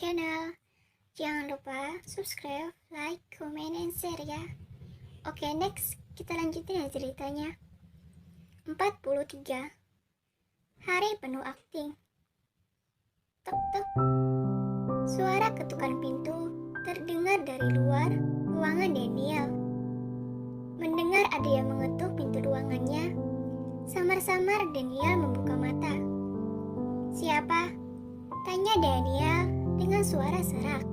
channel. Jangan lupa subscribe, like, comment, and share ya. Oke, next kita lanjutin ya ceritanya. 43. Hari penuh akting. Tok tok. Suara ketukan pintu terdengar dari luar ruangan Daniel. Mendengar ada yang mengetuk pintu ruangannya, samar-samar Daniel membuka mata. "Siapa?" tanya Daniel dengan suara serak.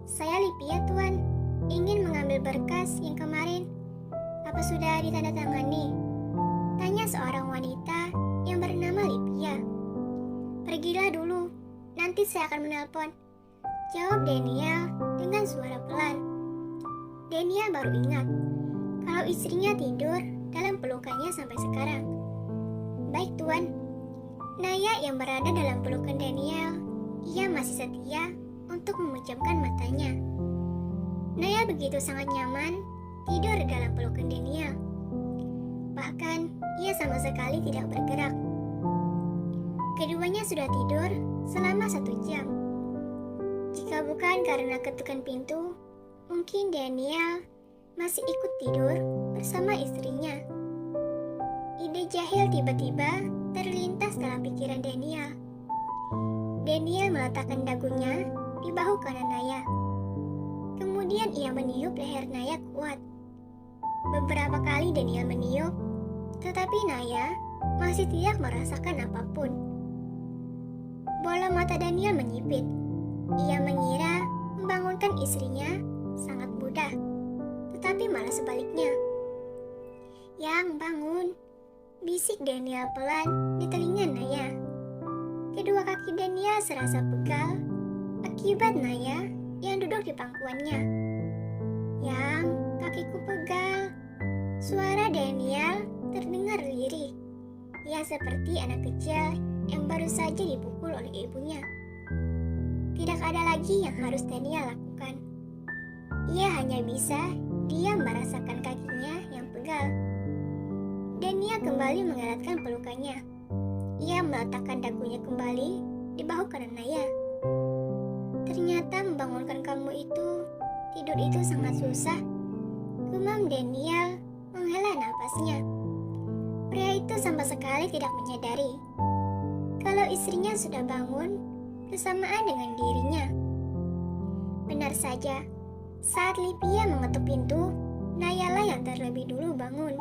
"Saya Lipia, Tuan. Ingin mengambil berkas yang kemarin. Apa sudah ditandatangani?" tanya seorang wanita yang bernama Lipia. "Pergilah dulu, nanti saya akan menelpon," jawab Daniel dengan suara pelan. Daniel baru ingat kalau istrinya tidur dalam pelukannya sampai sekarang. "Baik, Tuan." Naya yang berada dalam pelukan Daniel, ia masih setia untuk memejamkan matanya. Naya begitu sangat nyaman tidur dalam pelukan Daniel. Bahkan, ia sama sekali tidak bergerak. Keduanya sudah tidur selama 1 jam. Jika bukan karena ketukan pintu, mungkin Daniel masih ikut tidur bersama istrinya. Ide jahil tiba-tiba terlintas dalam pikiran Daniel. Daniel meletakkan dagunya di bahu kanan Naya. Kemudian ia meniup leher Naya kuat. Beberapa kali Daniel meniup, tetapi Naya masih tidak merasakan apapun. Bola mata Daniel menyipit. Ia mengira membangunkan istrinya sangat mudah, tetapi malah sebaliknya. "Yang, bangun!" bisik Daniel pelan di telinga Naya. Kedua kaki Daniel serasa pegal akibat Naya yang duduk di pangkuannya. "Yang, kakiku pegal." Suara Daniel terdengar lirih. Ia seperti anak kecil yang baru saja dipukul oleh ibunya. Tidak ada lagi yang harus Daniel lakukan. Ia hanya bisa diam merasakan kakinya yang pegal. Daniel kembali mengeratkan pelukannya. Ia meletakkan dagunya kembali di bahu kanan Naya. "Ternyata membangunkan kamu itu, tidur itu sangat susah," gumam Daniel menghela napasnya. Pria itu sama sekali tidak menyadari kalau istrinya sudah bangun bersamaan dengan dirinya. Benar saja, saat Lipia mengetuk pintu, Nayalah yang terlebih dulu bangun.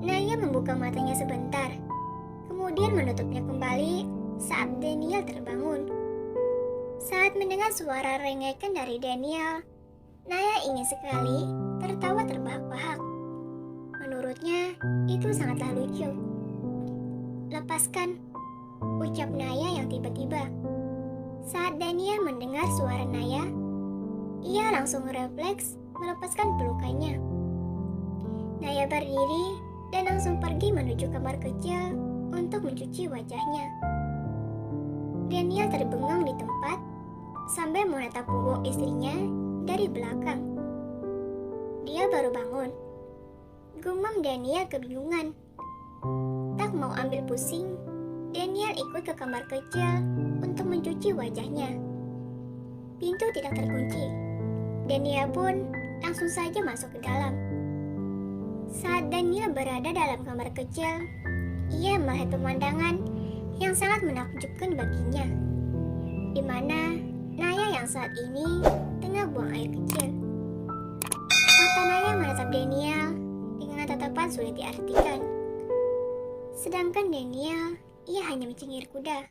Naya membuka matanya sebentar, kemudian menutupnya kembali saat Daniel terbangun. Saat mendengar suara rengekan dari Daniel, Naya ingin sekali tertawa terbahak-bahak. Menurutnya, itu sangatlah lucu. "Lepaskan," ucap Naya yang tiba-tiba. Saat Daniel mendengar suara Naya, ia langsung refleks melepaskan pelukannya. Naya berdiri dan langsung pergi menuju kamar kecil untuk mencuci wajahnya. Daniel terbengang di tempat sambil menatap punggung istrinya dari belakang. "Dia baru bangun," gumam Daniel kebingungan. Tak mau ambil pusing, Daniel ikut ke kamar kecil untuk mencuci wajahnya. Pintu tidak terkunci. Daniel pun langsung saja masuk ke dalam. Saat Daniel berada dalam kamar kecil, ia melihat pemandangan yang sangat menakjubkan baginya, di mana Naya yang saat ini tengah buang air kecil. Mata Naya menatap Daniel dengan tatapan sulit diartikan. Sedangkan Daniel, ia hanya mencengir kuda.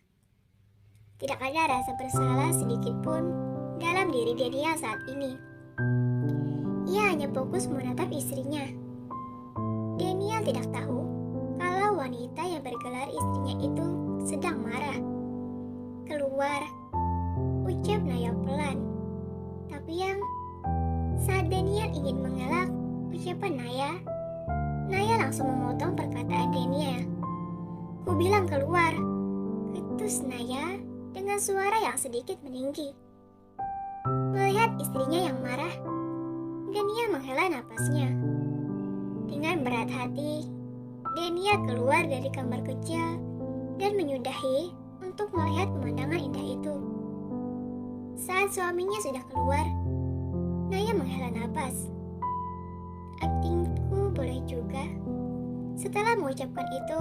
Tidak ada rasa bersalah sedikit pun dalam diri Daniel saat ini. Ia hanya fokus menatap istrinya. Daniel tidak tahu kalau wanita yang bergelar istrinya itu sedang marah. "Keluar," ucap Naya pelan. Tapi saat Daniel ingin mengelak ucapan Naya langsung memotong perkataan Daniel. "Ku bilang keluar," ketus Naya dengan suara yang sedikit meninggi. Melihat istrinya yang marah, Daniel menghela napasnya. Dengan berat hati, Daniel keluar dari kamar kecil dan menyudahi untuk melihat pemandangan indah itu. Saat suaminya sudah keluar, Naya menghela napas. Aktingku boleh juga. Setelah mengucapkan itu,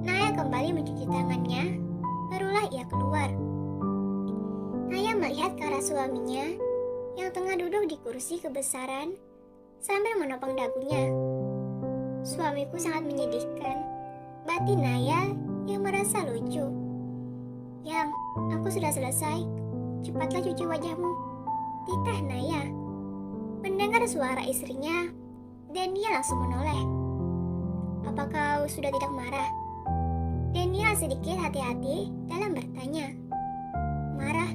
Naya kembali mencuci tangannya, barulah ia keluar. Naya melihat ke arah suaminya yang tengah duduk di kursi kebesaran sambil menopang dagunya. Suamiku sangat menyedihkan, batin Naya yang merasa lucu. Yang, aku sudah selesai. Cepatlah cuci wajahmu. Titah Naya. Mendengar suara istrinya, Daniel langsung menoleh. Apa kau sudah tidak marah? Daniel sedikit hati-hati dalam bertanya. Marah?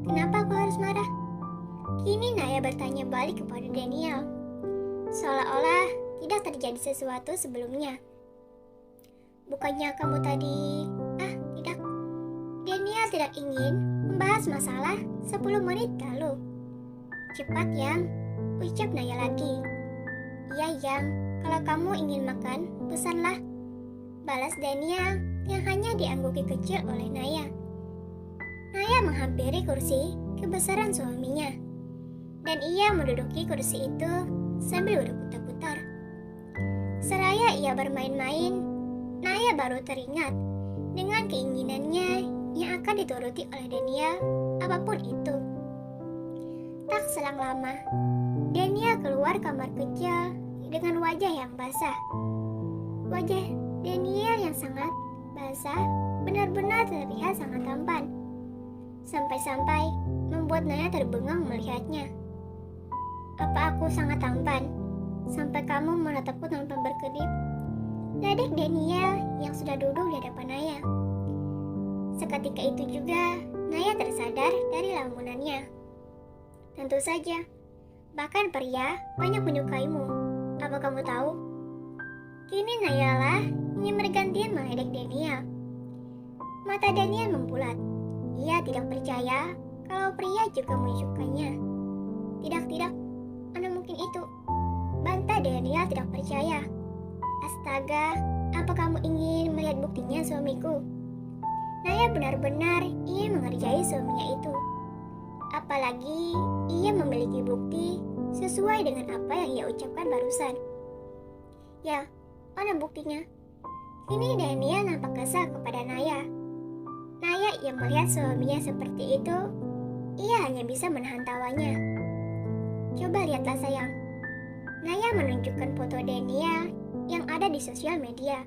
Kenapa kau harus marah? Kini Naya bertanya balik kepada Daniel, seolah-olah tidak terjadi sesuatu sebelumnya. Bukannya kamu tadi... tidak. Daniel tidak ingin membahas masalah 10 menit lalu. Cepat Yang, ucap Naya lagi. Iya Yang, kalau kamu ingin makan, pesanlah. Balas Daniel yang hanya diangguki kecil oleh Naya. Naya menghampiri kursi kebesaran suaminya. Dan ia menduduki kursi itu sambil berputar-putar. Seraya ia bermain-main, Naya baru teringat dengan keinginannya yang akan dituruti oleh Daniel apapun itu. Tak selang lama, Daniel keluar kamar kecil dengan wajah yang basah. Wajah Daniel yang sangat basah benar-benar terlihat sangat tampan. Sampai-sampai membuat Naya terbengang melihatnya. Apa aku sangat tampan? Sampai kamu menatapku tanpa berkedip? Ledek Daniel yang sudah duduk di hadapan Naya. Seketika itu juga Naya tersadar dari lamunannya. Tentu saja, bahkan pria banyak menyukaimu. Apa kamu tahu? Kini Naya lah ingin bergantian meledek Daniel. Mata Daniel membulat. Ia tidak percaya kalau pria juga menyukainya. Tidak, mana mungkin itu? Bantah Daniel tidak percaya. Astaga, apa kamu ingin melihat buktinya suamiku? Naya benar-benar ingin mengerjai suaminya itu. Apalagi ia memiliki bukti sesuai dengan apa yang ia ucapkan barusan. Ya, mana buktinya? Kini Daniel nampak kesal kepada Naya. Naya yang melihat suaminya seperti itu, ia hanya bisa menahan tawanya. Coba lihatlah sayang. Naya menunjukkan foto Daniel yang ada di sosial media.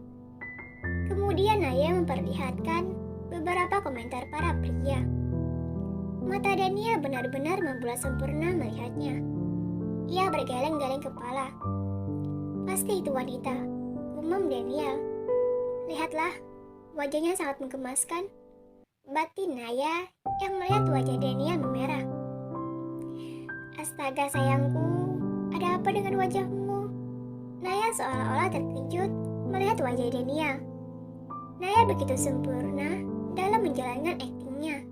Kemudian Naya memperlihatkan beberapa komentar para pria. Mata Daniel benar-benar membulat sempurna melihatnya. Ia bergeleng-geleng kepala. Pasti itu wanita, gumam Daniel. Lihatlah, wajahnya sangat menggemaskan. Batin Naya yang melihat wajah Daniel memerah. Astaga sayangku, ada apa dengan wajahmu? Naya seolah-olah terkejut melihat wajah Daniel. Naya begitu sempurna dalam menjalankan aktingnya.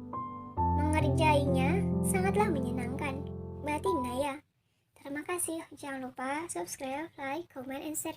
Mengerjainya sangatlah menyenangkan, batin Naya. Terima kasih, jangan lupa subscribe, like, comment, and share.